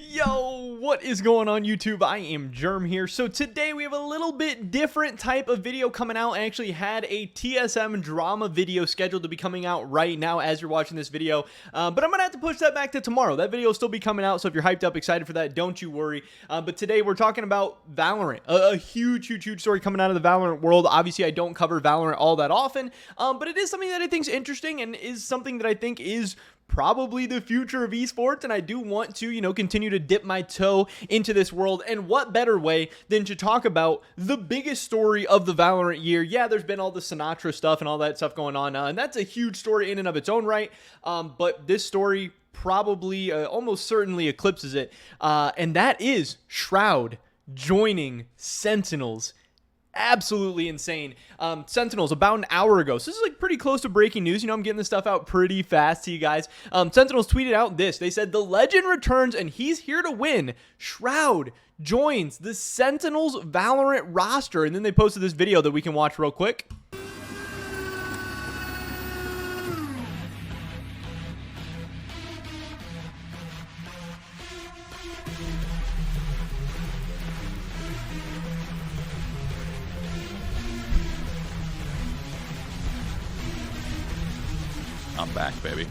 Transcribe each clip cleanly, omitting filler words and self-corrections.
Yo, what is going on YouTube? I am Germ here. So today we have a little bit different type of video coming out. I actually had a TSM drama video scheduled to be coming out right now as you're watching this video. But I'm going to have to push that back to tomorrow. That video will still be coming out, so if you're hyped up, excited for that, don't you worry. But today we're talking about Valorant. A huge story coming out of the Valorant world. Obviously, I don't cover Valorant all that often, but it is something that I think is interesting and is something that I think is probably the future of esports, and I do want to, continue to dip my toe into this world. And what better way than to talk about the biggest story of the Valorant year? Yeah, there's been all the Sinatra stuff and all that stuff going on, and that's a huge story in and of its own right. But this story probably, almost certainly eclipses it, and that is Shroud joining Sentinels. Absolutely insane. Sentinels about an hour ago. So this is like pretty close to breaking news. I'm getting this stuff out pretty fast to you guys. Sentinels tweeted out this. They said, "The legend returns and he's here to win. Shroud joins the Sentinels Valorant roster." And then they posted this video that we can watch real quick. I'm back, baby.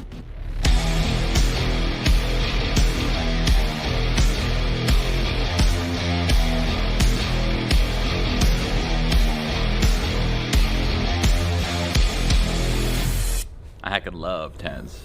I could love tens.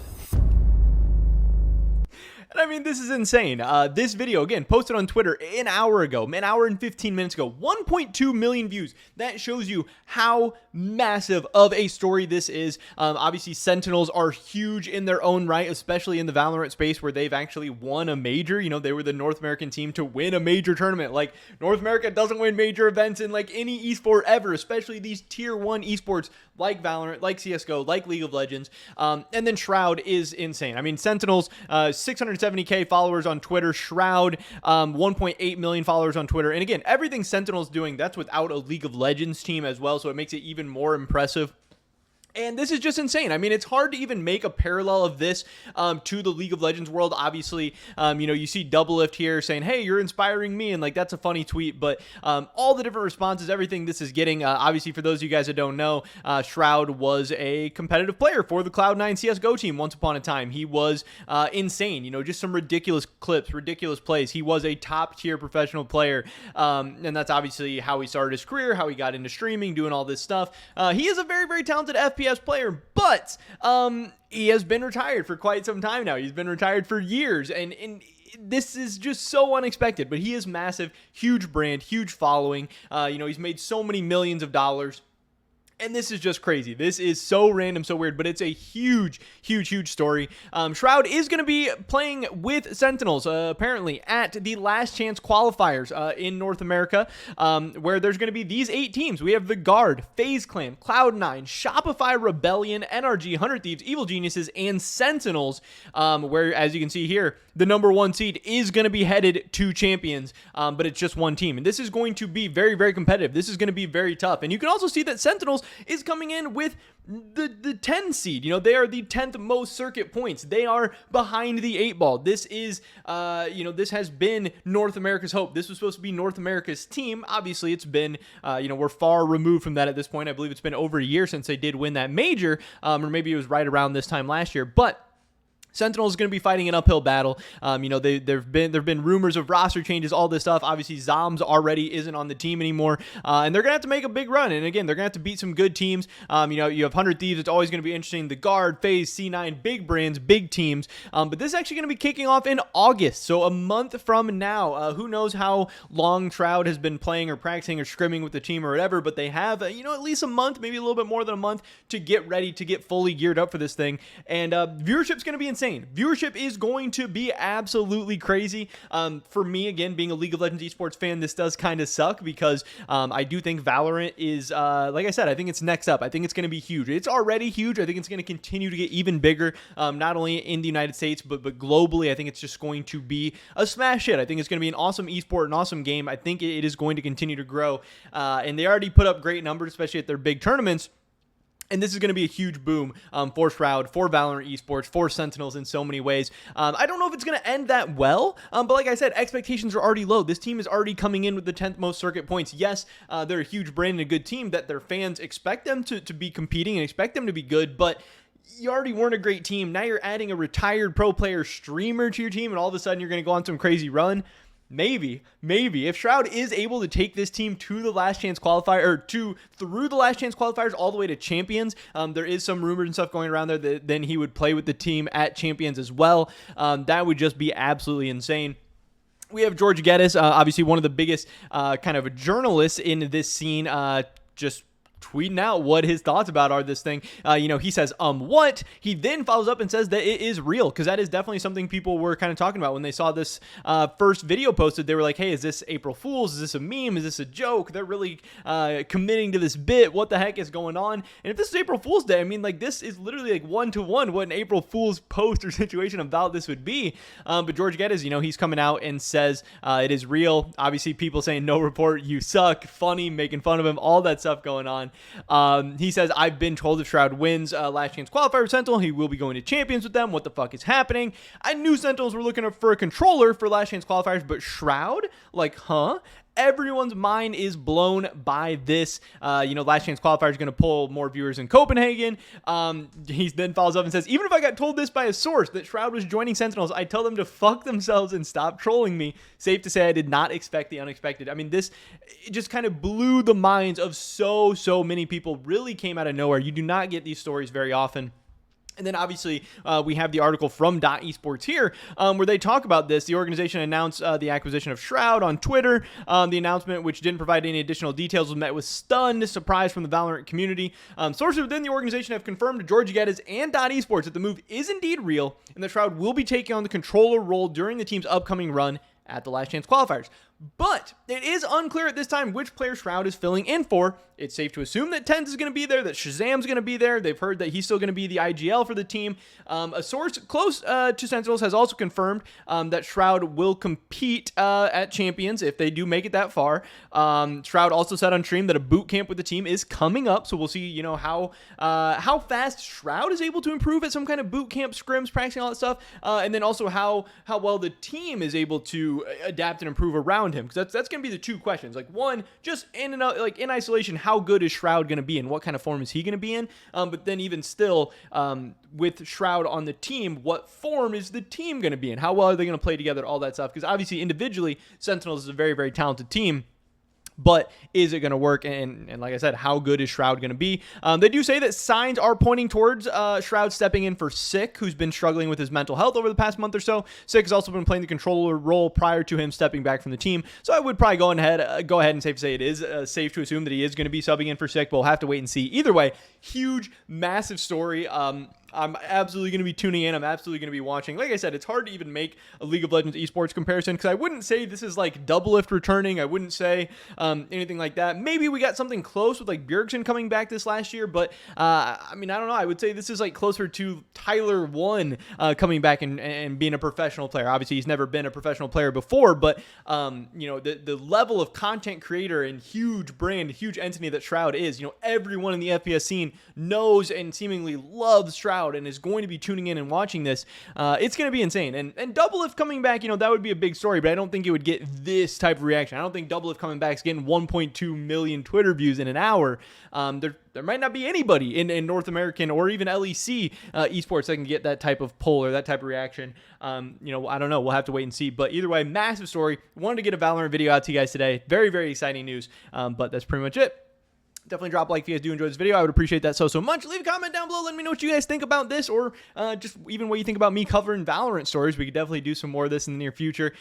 And I mean, this is insane. This video, again, posted on Twitter an hour ago, an hour and 15 minutes ago, 1.2 million views. That shows you how massive of a story this is. Obviously, Sentinels are huge in their own right, especially in the Valorant space where they've actually won a major. They were the North American team to win a major tournament. Like, North America doesn't win major events in like any esport ever, especially these tier 1 esports like Valorant, like CSGO, like League of Legends. And then Shroud is insane. I mean, Sentinels, 670K followers on Twitter. Shroud, 1.8 million followers on Twitter. And again, everything Sentinels doing, that's without a League of Legends team as well, so it makes it even more impressive. And this is just insane. I mean, it's hard to even make a parallel of this to the League of Legends world. Obviously, you see Doublelift here saying, "Hey, you're inspiring me," and like that's a funny tweet. But all the different responses, everything this is getting. Obviously, for those of you guys that don't know, Shroud was a competitive player for the Cloud9 CS:GO team once upon a time. He was insane. Just some ridiculous clips, ridiculous plays. He was a top tier professional player, and that's obviously how he started his career, how he got into streaming, doing all this stuff. He is a very, very talented FPS player, but he has been retired for quite some time now. He's been retired for years, and this is just so unexpected, but he is massive, huge brand, huge following. He's made so many millions of dollars. And this is just crazy. This is so random, so weird, but it's a huge story. Shroud is going to be playing with Sentinels, apparently, at the Last Chance qualifiers in North America, where there's going to be these 8 teams. We have the Guard, FaZe Clan, Cloud9, Shopify Rebellion, NRG, 100 Thieves, Evil Geniuses, and Sentinels, where, as you can see here, the number 1 seed is going to be headed to Champions, but it's just one team. And this is going to be very, very competitive. This is going to be very tough. And you can also see that Sentinels is coming in with the 10 seed. They are the 10th most circuit points. They are behind the 8 ball. This is, this has been North America's hope. This was supposed to be North America's team. Obviously, it's been, we're far removed from that at this point. I believe it's been over a year since they did win that major, or maybe it was right around this time last year. But Sentinels is going to be fighting an uphill battle. There've been rumors of roster changes, all this stuff. Obviously, Zoms already isn't on the team anymore, and they're going to have to make a big run. And again, they're going to have to beat some good teams. You have 100 Thieves. It's always going to be interesting. The Guard, FaZe, C9, big brands, big teams. But this is actually going to be kicking off in August, so a month from now. Who knows how long Shroud has been playing or practicing or scrimming with the team or whatever, but they have, at least a month, maybe a little bit more than a month to get ready, to get fully geared up for this thing. And viewership's going to be insane. Viewership is going to be absolutely crazy. For me, again, being a League of Legends esports fan, this does kind of suck because I do think Valorant is, like I said, I think it's next up. I think it's going to be huge. It's already huge. I think it's going to continue to get even bigger, not only in the United States, but globally. I think it's just going to be a smash hit. I think it's going to be an awesome esport, an awesome game. I think it is going to continue to grow. And they already put up great numbers, especially at their big tournaments. And this is going to be a huge boom for Shroud, for Valorant esports, for Sentinels in so many ways. I don't know if it's going to end that well, but like I said, expectations are already low. This team is already coming in with the 10th most circuit points. Yes, they're a huge brand and a good team that their fans expect them to be competing and expect them to be good, but you already weren't a great team. Now you're adding a retired pro player streamer to your team, and all of a sudden you're going to go on some crazy run. Maybe if Shroud is able to take this team to the last chance qualifier, or through the last chance qualifiers all the way to champions, there is some rumors and stuff going around there that then he would play with the team at champions as well. That would just be absolutely insane. We have GeorgeGS, obviously one of the biggest kind of journalists in this scene, just tweeting out what his thoughts about this thing. He says, what? He then follows up and says that it is real, because that is definitely something people were kind of talking about when they saw this first video posted. They were like, hey, is this April Fool's? Is this a meme? Is this a joke? They're really committing to this bit. What the heck is going on? And if this is April Fool's Day, I mean, like, this is literally like one-to-one what an April Fool's post or situation about this would be. But GeorgeGS, he's coming out and says it is real. Obviously, people saying no report, you suck, funny, making fun of him, all that stuff going on. He says, I've been told if Shroud wins last chance qualifier with Sentinel, he will be going to champions with them. What the fuck is happening? I knew Sentinels were looking for a controller for last chance qualifiers, but Shroud? Like, huh? Everyone's mind is blown by this. Last chance qualifier is going to pull more viewers in Copenhagen. He then follows up and says, even if I got told this by a source that Shroud was joining Sentinels, I tell them to fuck themselves and stop trolling me. Safe to say I did not expect the unexpected. I mean, this just kind of blew the minds of so many people. Really came out of nowhere. You do not get these stories very often. And then obviously we have the article from .esports here where they talk about this. The organization announced the acquisition of Shroud on Twitter. The announcement, which didn't provide any additional details, was met with stunned surprise from the Valorant community. Sources within the organization have confirmed to GeorgeGS and .esports that the move is indeed real and that Shroud will be taking on the controller role during the team's upcoming run at the last chance qualifiers. But it is unclear at this time which player Shroud is filling in for. It's safe to assume that Tens is going to be there, that Shazam's going to be there. They've heard that he's still going to be the IGL for the team. A source close to Sentinels has also confirmed that Shroud will compete at Champions if they do make it that far. Shroud also said on stream that a boot camp with the team is coming up, so we'll see, how fast Shroud is able to improve at some kind of boot camp, scrims, practicing all that stuff, and then also how well the team is able to adapt and improve around him, because that's going to be the two questions. Like, one, just in isolation, how good is Shroud going to be and what kind of form is he going to be in? But then even still, with Shroud on the team, what form is the team going to be in? How well are they going to play together? All that stuff, because obviously individually, Sentinels is a very, very talented team. But is it going to work? And like I said, how good is Shroud going to be? They do say that signs are pointing towards Shroud stepping in for Sick, who's been struggling with his mental health over the past month or so. Sick has also been playing the controller role prior to him stepping back from the team. So I would probably go ahead and safe to say it is safe to assume that he is going to be subbing in for Sick, but we'll have to wait and see. Either way, huge, massive story. I'm absolutely going to be tuning in. I'm absolutely going to be watching. Like I said, it's hard to even make a League of Legends esports comparison, because I wouldn't say this is like Doublelift returning. I wouldn't say anything like that. Maybe we got something close with like Bjergsen coming back this last year, but I don't know. I would say this is like closer to Tyler 1 coming back and being a professional player. Obviously, he's never been a professional player before, but the level of content creator and huge brand, huge entity that Shroud is, everyone in the FPS scene knows and seemingly loves Shroud and is going to be tuning in and watching this. It's going to be insane. And Doublelift coming back, that would be a big story, but I don't think it would get this type of reaction. I don't think Doublelift coming back is getting 1.2 million Twitter views in an hour. There might not be anybody in North American or even LEC esports that can get that type of pull or that type of reaction. I don't know. We'll have to wait and see. But either way, massive story. Wanted to get a Valorant video out to you guys today. Very, very exciting news. But that's pretty much it. Definitely drop a like if you guys do enjoy this video. I would appreciate that so much. Leave a comment down below. Let me know what you guys think about this, or just even what you think about me covering Valorant stories. We could definitely do some more of this in the near future.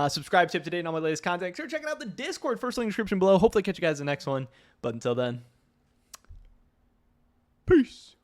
Subscribe, stay up to date on all my latest content. Start checking out the Discord. First link in the description below. Hopefully catch you guys in the next one. But until then, peace.